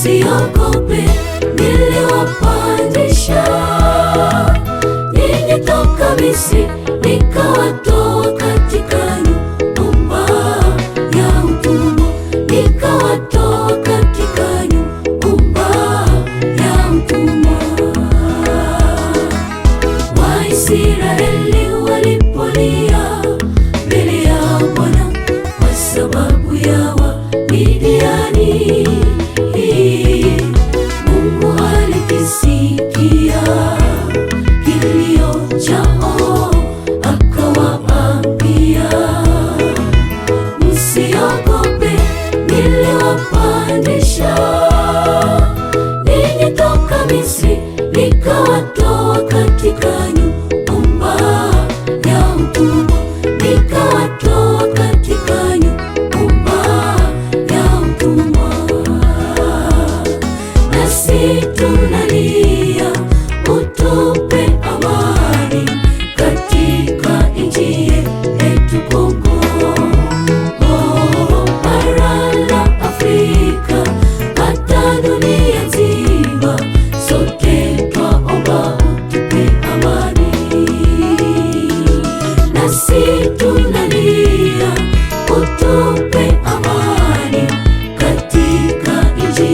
Msiogope, niliwapandisha ninyi toka Misri, nikawatoa katika nyumba ya utumwa, nikawatoa katika nyumba ya utumwa. Waisraeli walipolia mbele ya Bwana kwa sababu ya Wamidiani, Mungu alikisikia kilio chao, akawaambia, msiogope, niliwapandisha ninyi toka Misri, nikawatoa katika nyumba ya utumwa, nikawatoa katika nyumba ya utumwa. Nasi tunalia, utupe amani katika nchi yetu Kongo, bara la Afrika, hata dunia nzima, sote twaomba utupe amani. Nasi tunalia, utupe amani katika nchi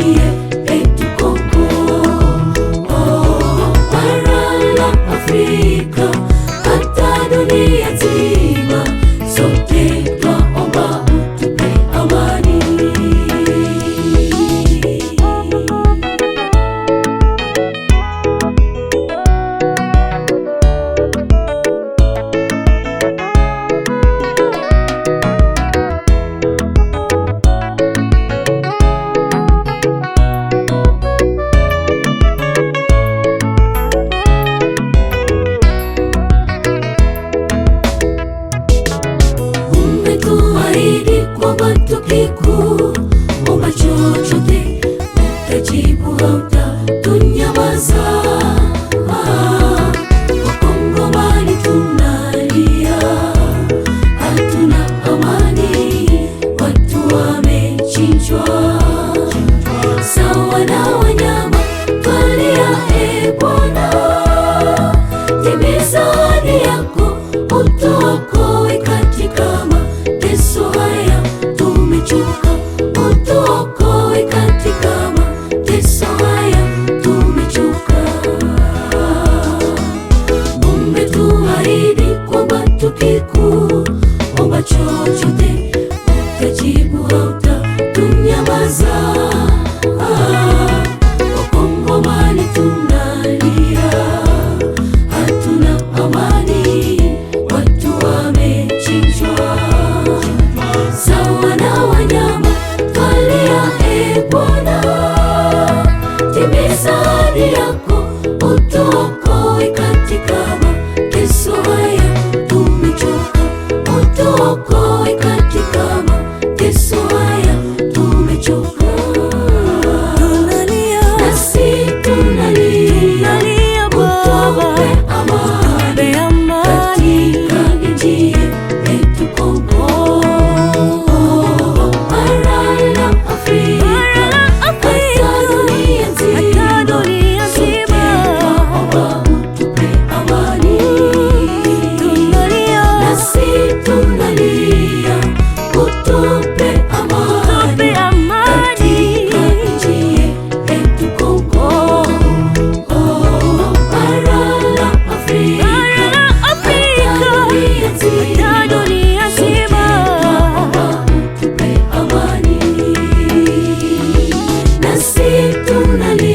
yetu Kongo, bara la Afrika, hata dunia nzima, sote twaomba utupe amani. Umetuahidi kwamba tukikuomba chochote utajibu, hautatunyamaza. Wakongomani tunalia, hatuna amani, watu wamechinjwa sawa na wanyama. Twalia, e Bwana, timiza ahadi yako, utuokoe katika mateso haya, tumechoka. Utuokoe katika mateso haya, tumechoka. Umetuahidi kwamba tukikuomba chochote utajibu, hautatunyamaza. Wakongomani tunalia, hatuna amani, watu wamechinjwa sawa na wanyama. Twalia, e Bwana, timiza ahadi yako, utuokoe katika mateso haya, tumechoka. Utuokoe katika mateso haya, tumechoka. Nasi tunalia, utupe amani katika nchi yetu Kongo, bara la Afrika, hata dunia nzima, twaomba utupe amani. Nasi tunalia, utupe amani katika nchi yetu Kongo, bara la Afrika, hata dunia nzima, twaomba utupe amani. Nasi tunalia